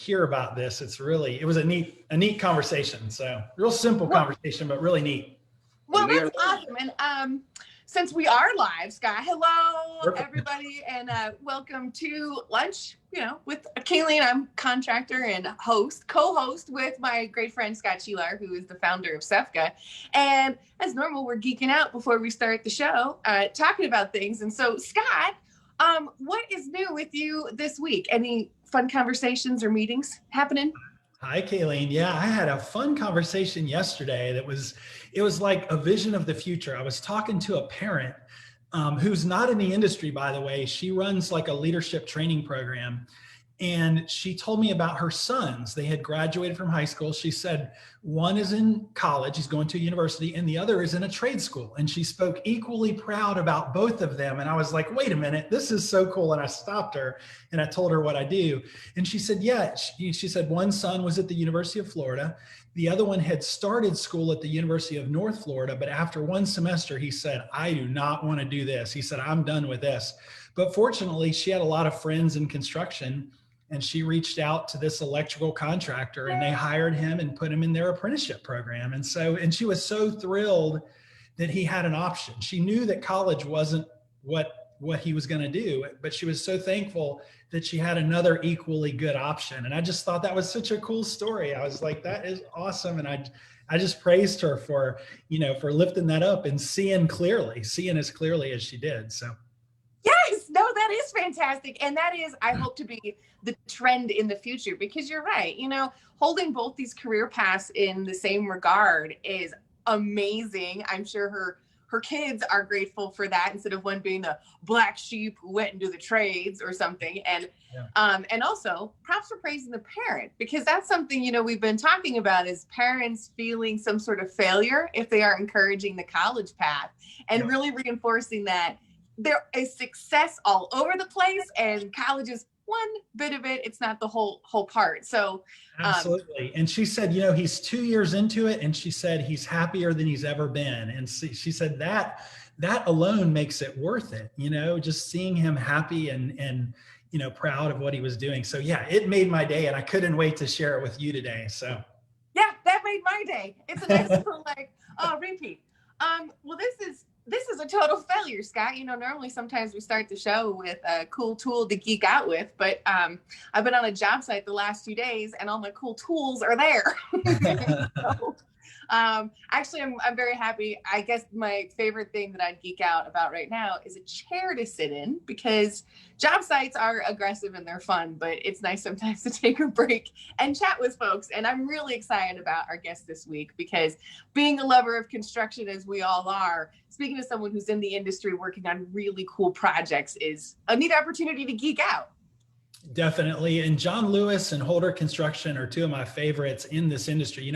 hear about this. It was a neat conversation. So real simple conversation, but really neat. Well, that's awesome. And since we are live, Scott, hello, Perfect. everybody, and welcome to lunch, with Kayleen. I'm contractor and co-host with my great friend, Scott Sheelar, who is the founder of SEFCA. And as normal, we're geeking out before we start the show, talking about things. And so, Scott, what is new with you this week? Any fun conversations or meetings happening? Hi, Kayleen. Yeah, I had a fun conversation yesterday it was like a vision of the future. I was talking to a parent who's not in the industry, by the way. She runs like a leadership training program. And she told me about her sons. They had graduated from high school. She said one is in college, he's going to a university, and the other is in a trade school. And she spoke equally proud about both of them. And I was like, wait a minute, this is so cool. And I stopped her and I told her what I do. And she said, yeah, she said one son was at the University of Florida. The other one had started school at the University of North Florida, but after one semester, he said, I do not want to do this. He said, I'm done with this. But fortunately, she had a lot of friends in construction, and she reached out to this electrical contractor and they hired him and put him in their apprenticeship program. And she was so thrilled that he had an option. She knew that college wasn't what he was going to do, but she was so thankful that she had another equally good option. And I just thought that was such a cool story. I was like, that is awesome. And I just praised her for lifting that up and seeing as clearly as she did. So. Yes, no, that is fantastic. And that is, I hope, to be the trend in the future, because you're right. Holding both these career paths in the same regard is amazing. I'm sure her kids are grateful for that, instead of one being the black sheep who went into the trades or something. And and also props for praising the parent, because that's something, we've been talking about, is parents feeling some sort of failure if they are encouraging the college path, and really reinforcing that there is success all over the place, and college is one bit of it. It's not the whole part. So absolutely. And she said, he's 2 years into it, and she said he's happier than he's ever been. And she said that alone makes it worth it, just seeing him happy and proud of what he was doing. So yeah, it made my day, and I couldn't wait to share it with you today. So yeah, that made my day. It's a nice little repeat. Well, this is a total failure, Scott. Normally sometimes we start the show with a cool tool to geek out with, but I've been on a job site the last 2 days, and all my cool tools are there. So, actually, I'm very happy. I guess my favorite thing that I'd geek out about right now is a chair to sit in, because job sites are aggressive and they're fun, but it's nice sometimes to take a break and chat with folks. And I'm really excited about our guest this week, because being a lover of construction, as we all are, speaking to someone who's in the industry working on really cool projects is a neat opportunity to geek out. Definitely. And John Lewis and Holder Construction are two of my favorites in this industry.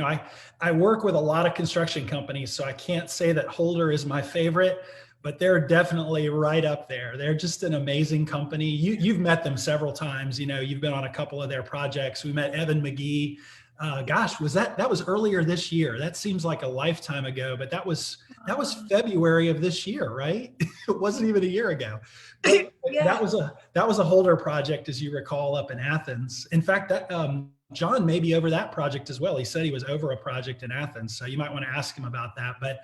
I work with a lot of construction companies, so I can't say that Holder is my favorite, but they're definitely right up there. They're just an amazing company. You've met them several times. You've been on a couple of their projects. We met Evan McGee. That was earlier this year. That seems like a lifetime ago, but that was February of this year, right? It wasn't even a year ago. But Yeah. That was a Holder project, as you recall, up in Athens. In fact, that John may be over that project as well. He said he was over a project in Athens, so you might want to ask him about that. But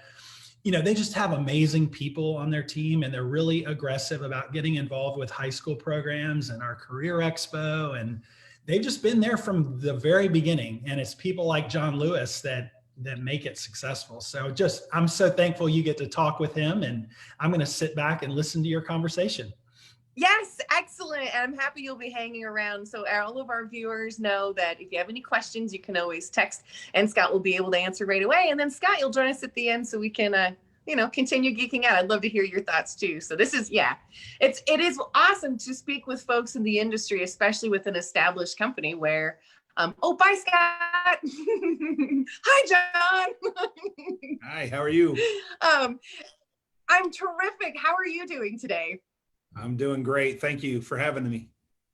they just have amazing people on their team, and they're really aggressive about getting involved with high school programs and our Career Expo, and they've just been there from the very beginning. And it's people like John Lewis that make it successful. So I'm so thankful you get to talk with him, and I'm going to sit back and listen to your conversation. Yes, excellent. And I'm happy you'll be hanging around. So all of our viewers know that if you have any questions, you can always text, and Scott will be able to answer right away. And then Scott, you'll join us at the end so we can, continue geeking out. I'd love to hear your thoughts too. So this is, it is awesome to speak with folks in the industry, especially with an established company where, bye, Scott. Hi, John. Hi, how are you? I'm terrific. How are you doing today? I'm doing great. Thank you for having me.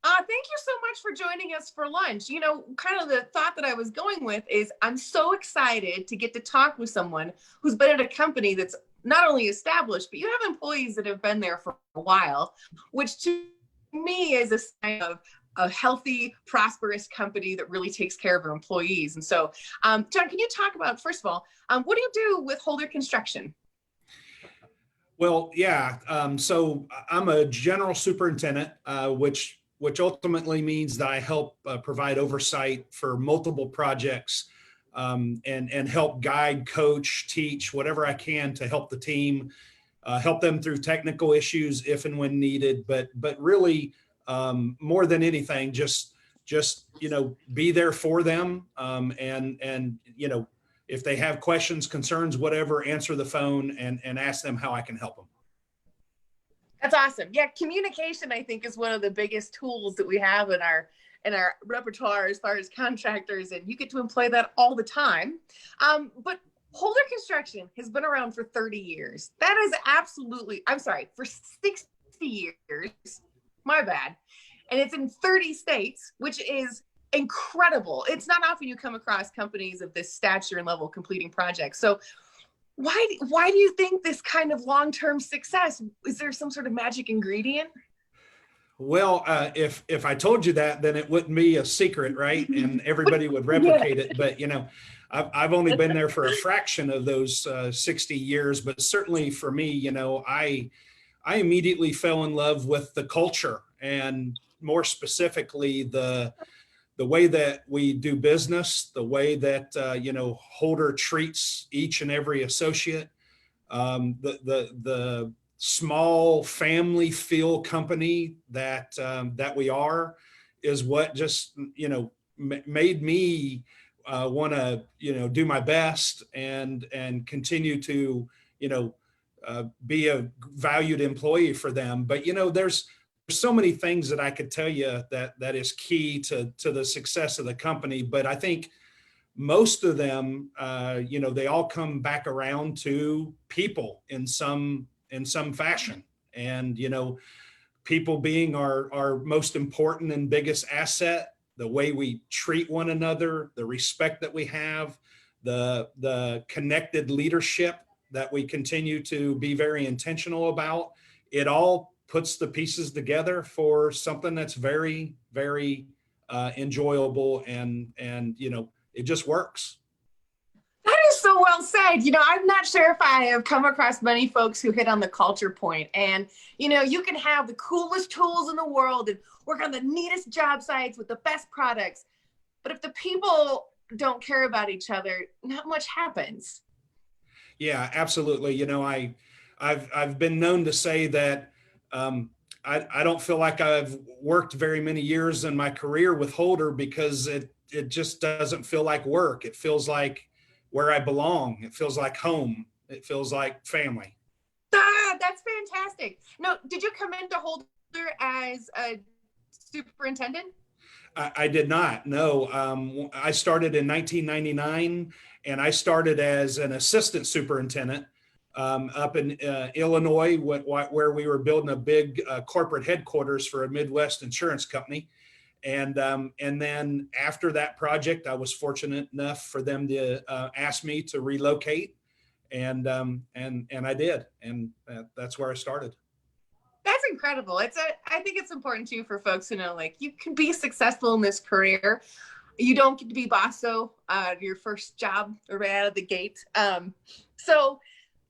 Thank you so much for joining us for lunch. Kind of the thought that I was going with is I'm so excited to get to talk with someone who's been at a company that's not only established, but you have employees that have been there for a while, which to me is a sign of a healthy, prosperous company that really takes care of our employees. And so, John, can you talk about, first of all, what do you do with Holder Construction? Well, yeah. So I'm a general superintendent, which ultimately means that I help provide oversight for multiple projects, and help guide, coach, teach whatever I can to help the team, help them through technical issues if and when needed. But really, more than anything, just be there for them, and if they have questions, concerns, whatever, answer the phone and ask them how I can help them. That's awesome. Yeah, communication, I think, is one of the biggest tools that we have in our repertoire as far as contractors, and you get to employ that all the time. But Holder Construction has been around for 30 years. That is absolutely, I'm sorry, for 60 years, my bad. And it's in 30 states, which is incredible. It's not often you come across companies of this stature and level completing projects. So why do you think this kind of long-term success? Is there some sort of magic ingredient? Well, if I told you that, then it wouldn't be a secret, right? And everybody would replicate it. But I've only been there for a fraction of those 60 years. But certainly for me, I immediately fell in love with the culture, and more specifically the way that we do business, the way that Holder treats each and every associate, the small family feel company that we are, is what just made me want to do my best and continue to be a valued employee for them. But there's so many things that I could tell you that is key to the success of the company. But I think most of them, they all come back around to people in some fashion. And, people being our most important and biggest asset, the way we treat one another, the respect that we have, the connected leadership that we continue to be very intentional about, it all puts the pieces together for something that's very, very enjoyable, and it just works. That is so well said. I'm not sure if I have come across many folks who hit on the culture point. And, you can have the coolest tools in the world and work on the neatest job sites with the best products. But if the people don't care about each other, not much happens. Yeah, absolutely. I've been known to say that I don't feel like I've worked very many years in my career with Holder, because it just doesn't feel like work. It feels like where I belong. It feels like home. It feels like family. That's fantastic. No, did you come into Holder as a superintendent? I did not. No, I started in 1999, and I started as an assistant superintendent up in Illinois, where we were building a big corporate headquarters for a Midwest insurance company. And then after that project, I was fortunate enough for them to ask me to relocate, and I did, and that's where I started. That's incredible. I think it's important too for folks to know, like, you can be successful in this career. You don't get to be bosso your first job or right out of the gate. So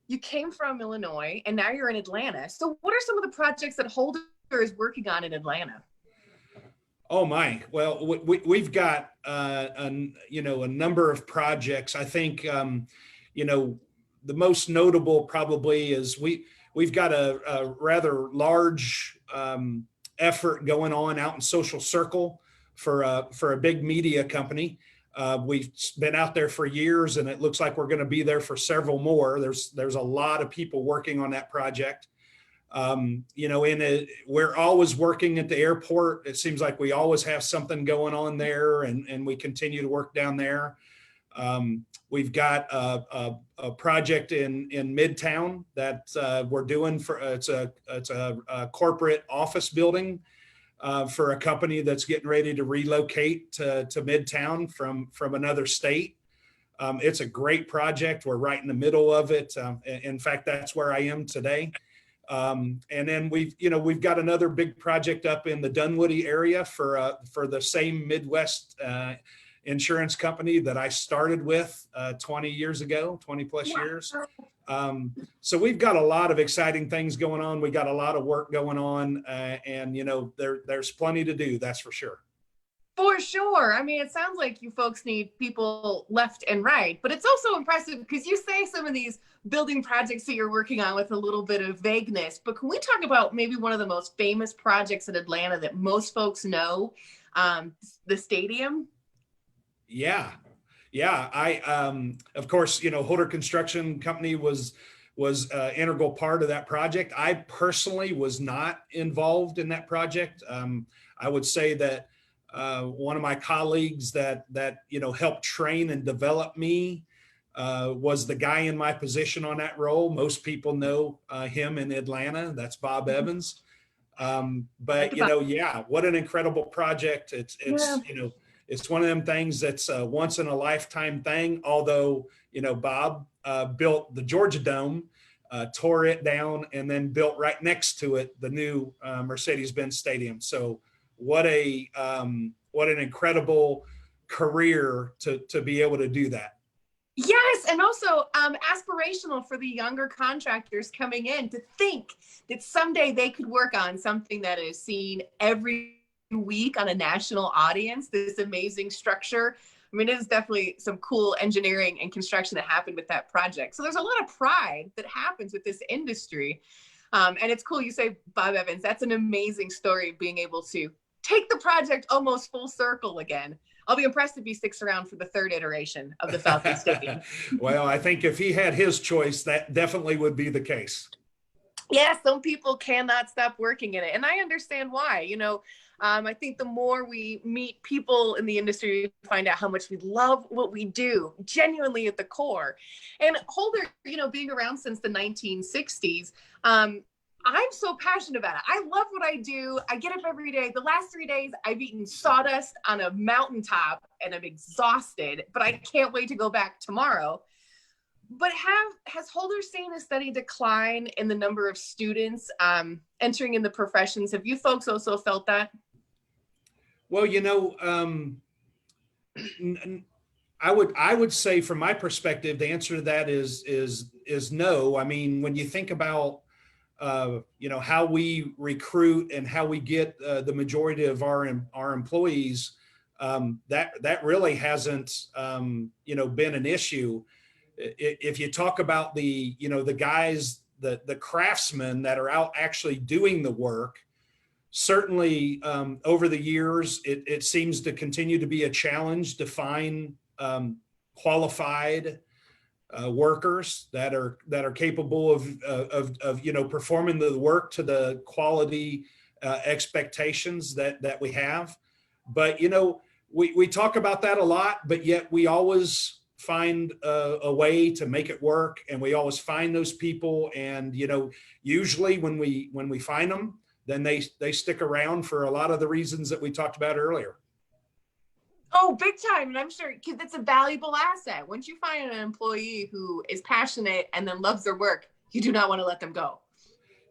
you came from Illinois and now you're in Atlanta. So what are some of the projects that Holder is working on in Atlanta? Oh my! Well, we've got a number of projects. I think the most notable probably is we've got a rather large effort going on out in Social Circle for a big media company. We've been out there for years, and it looks like we're going to be there for several more. There's a lot of people working on that project. We're always working at the airport. It seems like we always have something going on there, and we continue to work down there. We've got a project in Midtown that we're doing for it's a corporate office building for a company that's getting ready to relocate to Midtown from another state. It's a great project. We're right in the middle of it. In fact, that's where I am today. And then we've got another big project up in the Dunwoody area for the same Midwest insurance company that I started with 20 years ago, 20 plus years. So we've got a lot of exciting things going on. We got a lot of work going on, and there's plenty to do. That's for sure. For sure. I mean, it sounds like you folks need people left and right, but it's also impressive because you say some of these building projects that you're working on with a little bit of vagueness, but can we talk about maybe one of the most famous projects in Atlanta that most folks know, the stadium? Yeah. I, of course, Holder Construction Company was an integral part of that project. I personally was not involved in that project. I would say that one of my colleagues that helped train and develop me was the guy in my position on that role. Most people know him in Atlanta. That's Bob Evans. But what an incredible project. It's one of them things that's a once in a lifetime thing. Although, Bob built the Georgia Dome, tore it down, and then built right next to it the new Mercedes-Benz Stadium. So what an incredible career to be able to do that. Yes, and also aspirational for the younger contractors coming in to think that someday they could work on something that is seen every week on a national audience, this amazing structure. I mean, it is definitely some cool engineering and construction that happened with that project. So there's a lot of pride that happens with this industry. And it's cool you say Bob Evans. That's an amazing story of being able to take the project almost full circle again. I'll be impressed if he sticks around for the third iteration of the Falcon Stadium. Well, I think if he had his choice, that definitely would be the case. Yeah, some people cannot stop working in it. And I understand why. I think the more we meet people in the industry, we find out how much we love what we do, genuinely at the core. And Holder, being around since the 1960s, I'm so passionate about it. I love what I do. I get up every day. The last 3 days, I've eaten sawdust on a mountaintop and I'm exhausted, but I can't wait to go back tomorrow. But has Holder seen a steady decline in the number of students entering in the professions? Have you folks also felt that? Well, I would say from my perspective, the answer to that is no. I mean, when you think about how we recruit and how we get the majority of our employees, that really hasn't been an issue. If you talk about the guys, the craftsmen that are out actually doing the work, certainly over the years, it seems to continue to be a challenge to find qualified workers that are capable of performing the work to the quality expectations that we have. But we talk about that a lot, but yet we always find a way to make it work, and we always find those people. And usually when we find them, then they stick around for a lot of the reasons that we talked about earlier. Oh, big time. And I'm sure because it's a valuable asset. Once you find an employee who is passionate and then loves their work, you do not want to let them go.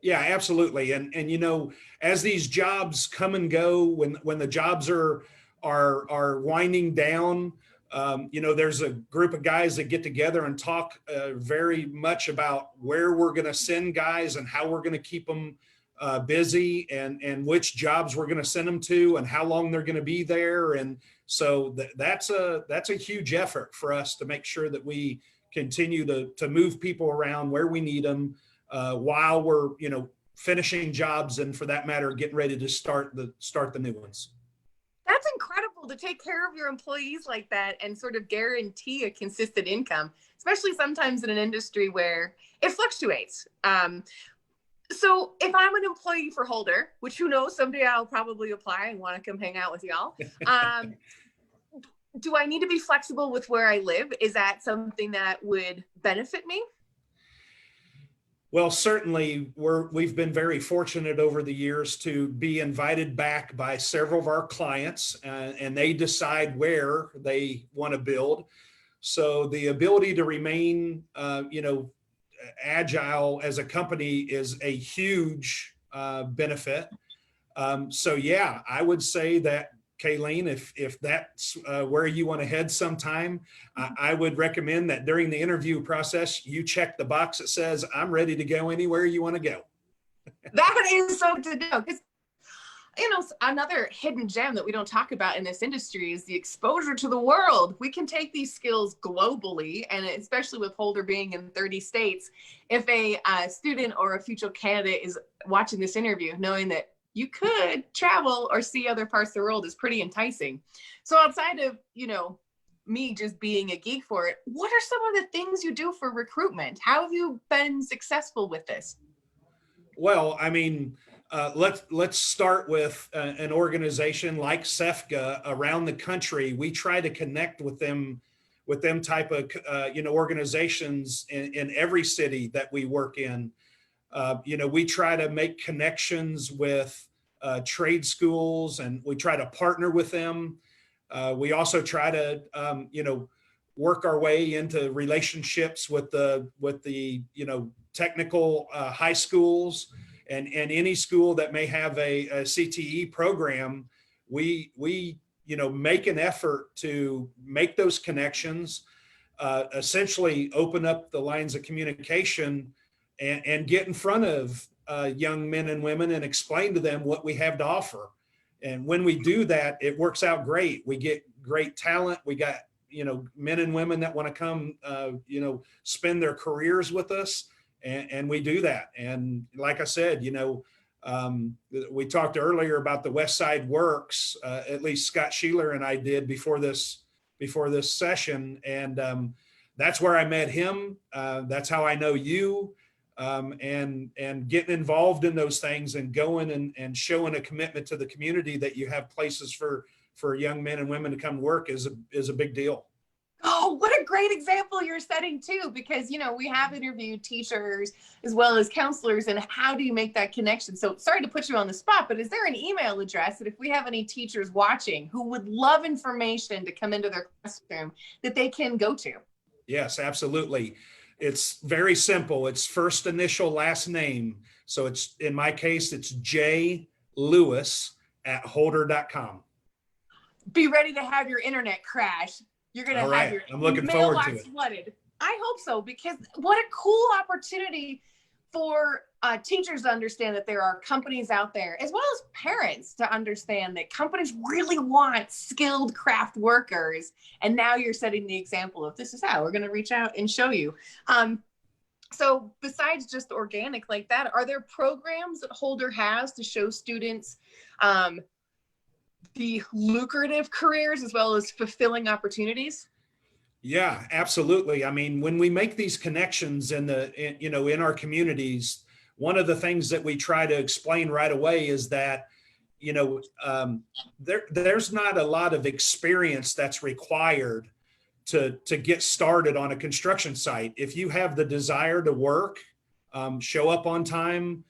Yeah, absolutely. And as these jobs come and go, when the jobs are winding down, there's a group of guys that get together and talk very much about where we're going to send guys and how we're going to keep them busy, and which jobs we're going to send them to and how long they're going to be there. And so that's a huge effort for us to make sure that we continue to move people around where we need them while we're finishing jobs, and for that matter, getting ready to start the new ones. That's incredible to take care of your employees like that and sort of guarantee a consistent income, especially sometimes in an industry where it fluctuates. So if I'm an employee for Holder, which who knows, someday I'll probably apply and want to come hang out with y'all. Do I need to be flexible with where I live? Is that something that would benefit me? Well, certainly we've been very fortunate over the years to be invited back by several of our clients, and they decide where they want to build. So the ability to remain, agile as a company is a huge benefit. So yeah, I would say that, Kayleen, if that's where you want to head sometime, I would recommend that during the interview process, you check the box that says, I'm ready to go anywhere you want to go. That is so to know, because another hidden gem that we don't talk about in this industry is the exposure to the world. We can take these skills globally, and especially with Holder being in 30 states, if a student or a future candidate is watching this interview, knowing that you could travel or see other parts of the world is pretty enticing. So outside of, me just being a geek for it, what are some of the things you do for recruitment? How have you been successful with this? Well, I mean, let's start with an organization like SEFCA around the country. We try to connect with them type of organizations in every city that we work in. We try to make connections with trade schools, and we try to partner with them. We also try to work our way into relationships with the technical high schools and any school that may have a CTE program. We make an effort to make those connections, essentially open up the lines of communication and get in front of young men and women and explain to them what we have to offer. And when we do that, it works out great. We get great talent. We got, men and women that want to come, spend their careers with us. And we do that. And like I said, we talked earlier about the West Side Works, at least Scott Sheeler and I did before this session. And that's where I met him. That's how I know you. And getting involved in those things and going and showing a commitment to the community that you have places for young men and women to come work is a big deal. Oh, what a great example you're setting too, because, we have interviewed teachers as well as counselors, and how do you make that connection? So sorry to put you on the spot, but is there an email address that if we have any teachers watching who would love information to come into their classroom that they can go to? Yes, absolutely. It's very simple. It's first initial, last name. So in my case, it's jlewis@holder.com. Be ready to have your internet crash. You're going to have your I'm looking forward to it. Flooded. I hope so, because what a cool opportunity for teachers to understand that there are companies out there, as well as parents to understand that companies really want skilled craft workers. And now you're setting the example of, this is how we're going to reach out and show you. So besides just organic like that, are there programs that Holder has to show students the lucrative careers as well as fulfilling opportunities? Yeah, absolutely. I mean, when we make these connections in our communities, one of the things that we try to explain right away is that, there's not a lot of experience that's required to get started on a construction site. If you have the desire to work, show up on time,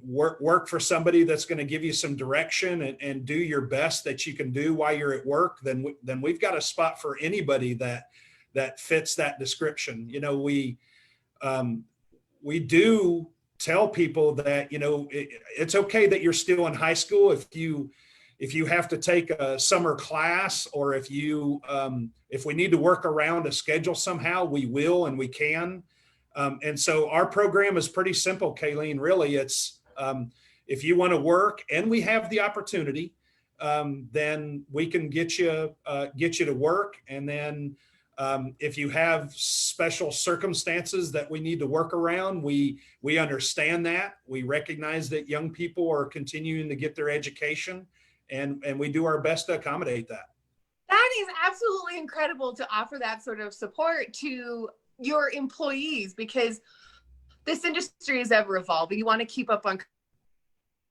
work for somebody that's going to give you some direction and do your best that you can do while you're at work, then we've got a spot for anybody that fits that description. We do tell people that, it's okay that you're still in high school. If you have to take a summer class, or if we need to work around a schedule somehow, we will and we can. And so our program is pretty simple, Kayleen. Really, it's if you want to work and we have the opportunity, then we can get you to work. And then if you have special circumstances that we need to work around, we understand that. We recognize that young people are continuing to get their education, and we do our best to accommodate that. That is absolutely incredible to offer that sort of support to your employees, because this industry is ever evolving. You want to keep up on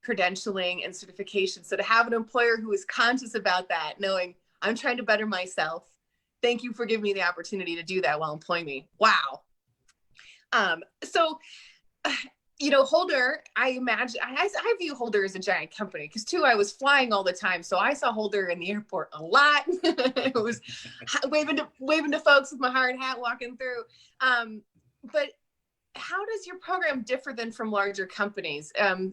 credentialing and certification. So to have an employer who is conscious about that, knowing I'm trying to better myself, thank you for giving me the opportunity to do that while employing me. Wow. Holder, I imagine, I view Holder as a giant company because too, I was flying all the time. So I saw Holder in the airport a lot. It was waving to folks with my hard hat walking through. But how does your program differ than from larger companies? I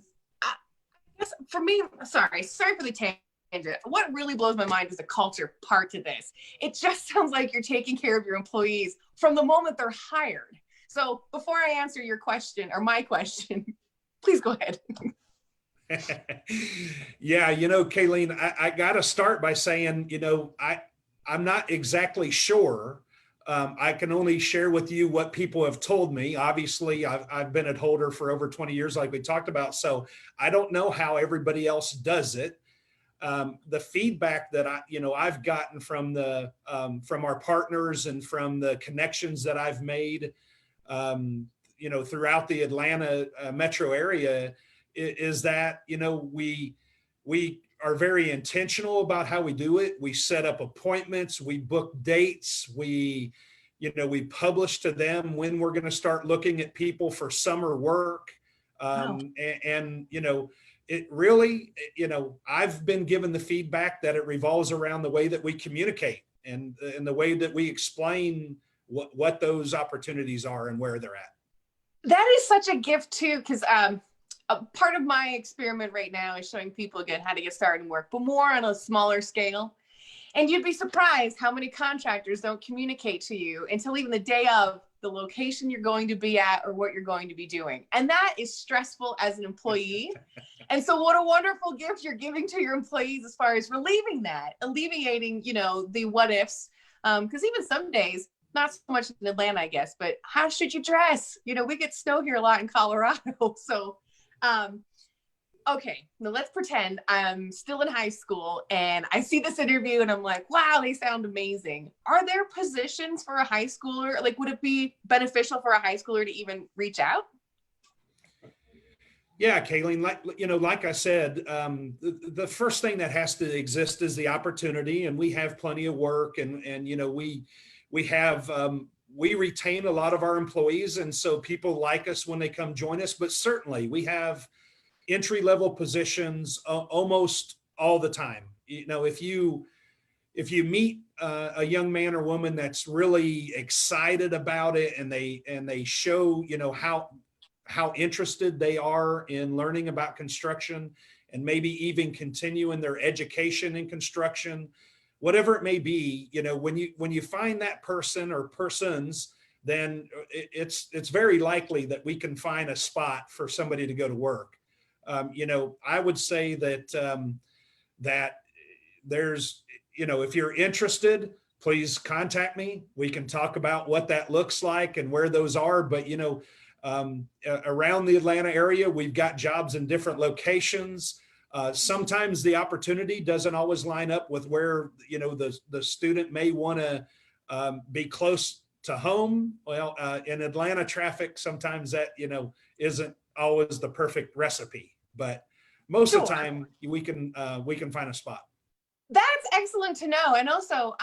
guess for me, sorry for the tangent. What really blows my mind is the culture part to this. It just sounds like you're taking care of your employees from the moment they're hired. So before I answer your question or my question, please go ahead. Yeah, you know, Kayleen, I got to start by saying, you know, I'm not exactly sure. I can only share with you what people have told me. Obviously, I've been at Holder for over 20 years, like we talked about. So I don't know how everybody else does it. The feedback that I've gotten from from our partners and from the connections that I've made, throughout the Atlanta metro area is that, we are very intentional about how we do it. We set up appointments, we book dates, we publish to them when we're going to start looking at people for summer work. Wow. It really, I've been given the feedback that it revolves around the way that we communicate and the way that we explain what those opportunities are and where they're at. That is such a gift too, because a part of my experiment right now is showing people again how to get started in work, but more on a smaller scale. And you'd be surprised how many contractors don't communicate to you until even the day of the location you're going to be at or what you're going to be doing. And that is stressful as an employee. And so what a wonderful gift you're giving to your employees as far as alleviating, the what ifs. Because even some days, not so much in Atlanta, I guess, but how should you dress? We get snow here a lot in Colorado. So, okay, now let's pretend I'm still in high school and I see this interview and I'm like, wow, they sound amazing. Are there positions for a high schooler? Like, would it be beneficial for a high schooler to even reach out? Yeah, Kayleen, like I said, the first thing that has to exist is the opportunity, and we have plenty of work, and we retain a lot of our employees, and so people like us when they come join us. But certainly, we have entry-level positions almost all the time. If you meet a young man or woman that's really excited about it, and they show how interested they are in learning about construction and maybe even continuing their education in construction, whatever it may be, when you find that person or persons, then it's very likely that we can find a spot for somebody to go to work. I would say that there's, if you're interested, please contact me. We can talk about what that looks like and where those are. But, around the Atlanta area, we've got jobs in different locations. Sometimes the opportunity doesn't always line up with where, the student may want to be close to home. Well, in Atlanta traffic, sometimes that, isn't always the perfect recipe, but most of the time we can find a spot. That's excellent to know. And also,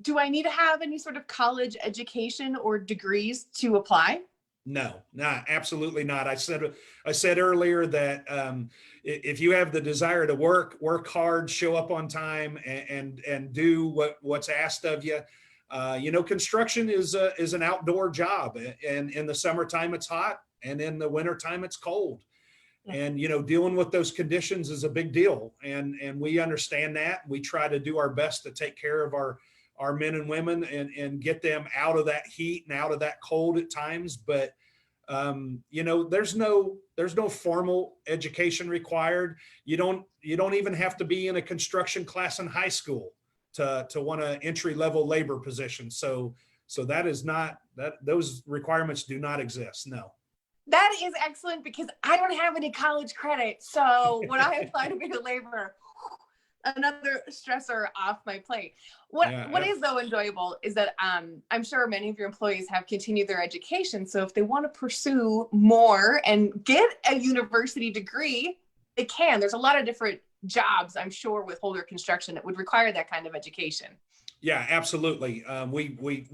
do I need to have any sort of college education or degrees to apply? No, absolutely not. I said earlier that if you have the desire to work hard, show up on time, and do what's asked of you, construction is an outdoor job, and in the summertime it's hot, and in the wintertime it's cold. Yeah. And dealing with those conditions is a big deal, and we understand that. We try to do our best to take care of our men and women and get them out of that heat and out of that cold at times. But, there's no formal education required. You don't even have to be in a construction class in high school to want an entry-level labor position. So that is not, those requirements do not exist. No. That is excellent, because I don't have any college credit. So when I apply to be a laborer, another stressor off my plate. What is though enjoyable is that I'm sure many of your employees have continued their education. So if they want to pursue more and get a university degree, they can. There's a lot of different jobs, I'm sure, with Holder Construction that would require that kind of education. Yeah, absolutely. We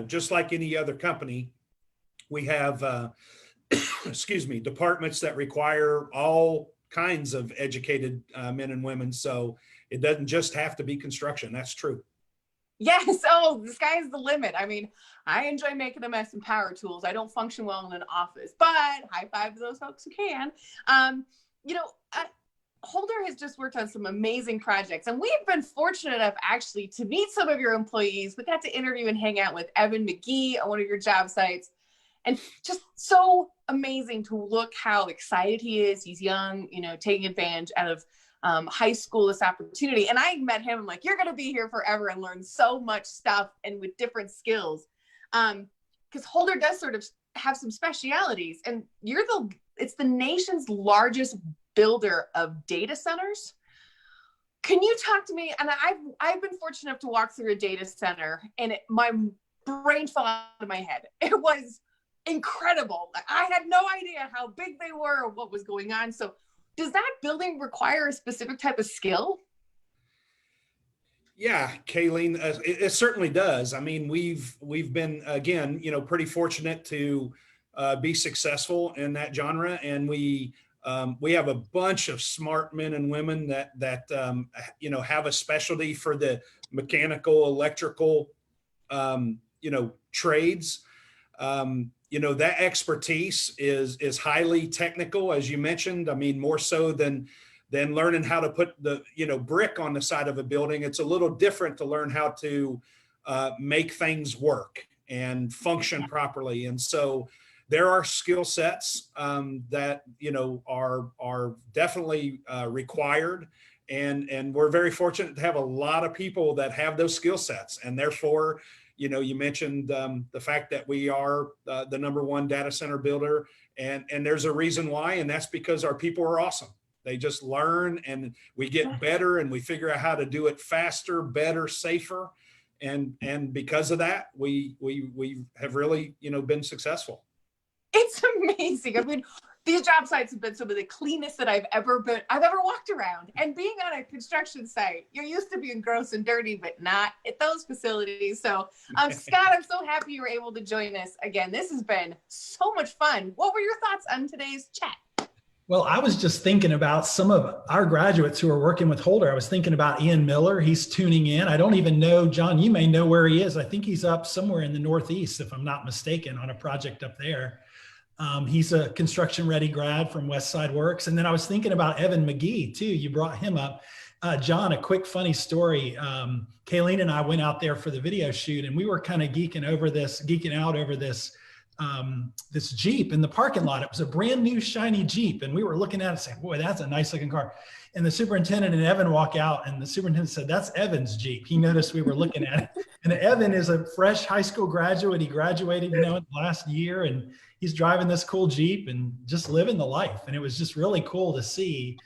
just like any other company, we have departments that require all kinds of educated men and women. So it doesn't just have to be construction. That's true. Yes. Oh, the sky's the limit. I mean, I enjoy making a mess in power tools. I don't function well in an office, but high five to those folks who can. You know, Holder has just worked on some amazing projects, and we've been fortunate enough actually to meet some of your employees. We got to interview and hang out with Evan McGee on one of your job sites, and just so amazing to look how excited he is. He's young, you know, taking advantage out of high school, this opportunity. And I met him, I'm like, you're going to be here forever and learn so much stuff and with different skills. Because Holder does sort of have some specialities, and it's the nation's largest builder of data centers. Can you talk to me? And I've been fortunate enough to walk through a data center, and my brain fell out of my head. It was incredible. I had no idea how big they were or what was going on. So does that building require a specific type of skill? Yeah, Kayleen, it certainly does. I mean, we've been, again, you know, pretty fortunate to be successful in that genre, and we have a bunch of smart men and women that you know, have a specialty for the mechanical, electrical, you know, trades. You know, that expertise is highly technical, as you mentioned. I mean, more so than learning how to put the, you know, brick on the side of a building. It's a little different to learn how to make things work and function properly. And so there are skill sets that, you know, are definitely required. And we're very fortunate to have a lot of people that have those skill sets. And therefore, you know, you mentioned the fact that we are the #1 data center builder, and there's a reason why, and that's because our people are awesome. They just learn, and we get better, and we figure out how to do it faster, better, safer, and because of that, we have really, you know, been successful. It's amazing. I mean, these job sites have been some of the cleanest that I've ever walked around. And being on a construction site, you're used to being gross and dirty, but not at those facilities. So, Scott, I'm so happy you were able to join us again. This has been so much fun. What were your thoughts on today's chat? Well, I was just thinking about some of our graduates who are working with Holder. I was thinking about Ian Miller. He's tuning in. I don't even know, John, you may know where he is. I think he's up somewhere in the Northeast, if I'm not mistaken, on a project up there. He's a construction ready grad from West Side Works. And then I was thinking about Evan McGee too. You brought him up. John, a quick funny story. Kayleen and I went out there for the video shoot, and we were kind of geeking out over this this Jeep in the parking lot. It was a brand new shiny Jeep. And we were looking at it saying, boy, that's a nice looking car. And the superintendent and Evan walk out, and the superintendent said, that's Evan's Jeep. He noticed we were looking at it. And Evan is a fresh high school graduate. He graduated, you know, in the last year, and he's driving this cool Jeep and just living the life. And it was just really cool to see.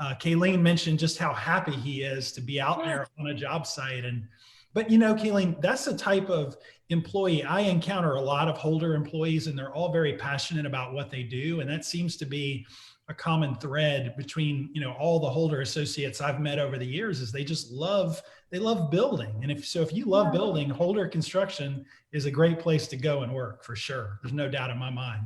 Kayleen mentioned just how happy he is to be out there on a job site. But you know, Kayleen, that's the type of employee. I encounter a lot of Holder employees, and they're all very passionate about what they do. And that seems to be a common thread between, you know, all the Holder associates I've met over the years, is they just love building. And if you love building, Holder Construction is a great place to go and work for sure. There's no doubt in my mind.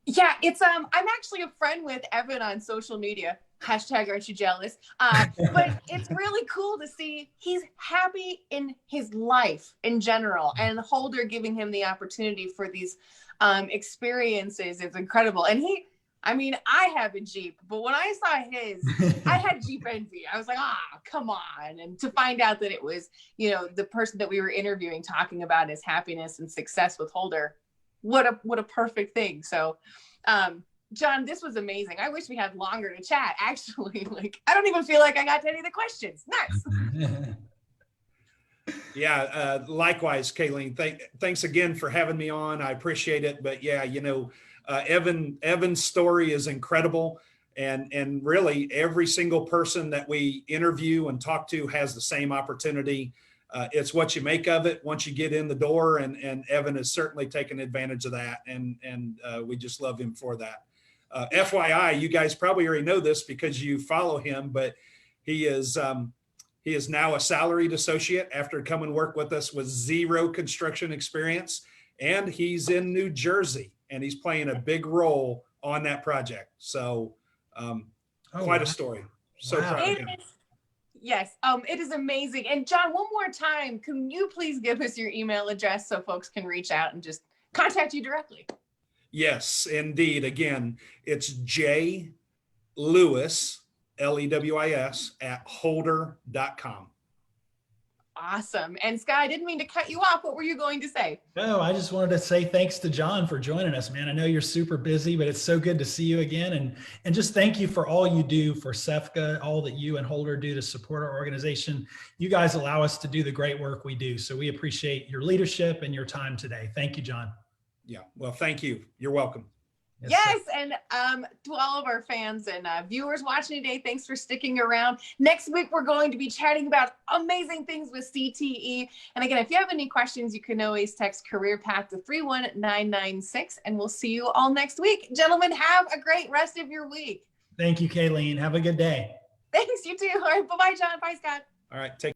Yeah, it's I'm actually a friend with Evan on social media. Hashtag aren't you jealous? But it's really cool to see he's happy in his life in general, and Holder giving him the opportunity for these experiences is incredible. And I have a Jeep, but when I saw his, I had Jeep envy. I was like, come on. And to find out that it was, you know, the person that we were interviewing talking about his happiness and success with Holder, what a perfect thing. So, John, this was amazing. I wish we had longer to chat, actually. Like, I don't even feel like I got to any of the questions. Nice. Yeah, likewise, Kayleen. Thanks again for having me on. I appreciate it. But yeah, you know, Evan's story is incredible, and really every single person that we interview and talk to has the same opportunity. It's what you make of it once you get in the door, and Evan has certainly taken advantage of that, and we just love him for that. FYI, you guys probably already know this because you follow him, but he is now a salaried associate after coming to work with us with 0 construction experience, and he's in New Jersey, and he's playing a big role on that project. So quite a story. So proud of him. Yes, it is amazing. And John, one more time, can you please give us your email address so folks can reach out and just contact you directly? Yes, indeed. Again, it's J Lewis, Lewis at holder.com. Awesome. And Sky, I didn't mean to cut you off. What were you going to say? No, I just wanted to say thanks to John for joining us, man. I know you're super busy, but it's so good to see you again. And just thank you for all you do for SEFCA, all that you and Holder do to support our organization. You guys allow us to do the great work we do. So we appreciate your leadership and your time today. Thank you, John. Yeah. Well, thank you. You're welcome. Yes, and to all of our fans and viewers watching today, thanks for sticking around. Next week, we're going to be chatting about amazing things with CTE. And again, if you have any questions, you can always text Career Path to 31996, and we'll see you all next week. Gentlemen, have a great rest of your week. Thank you, Kayleen. Have a good day. Thanks, you too. All right, bye-bye, John. Bye, Scott. All right. Take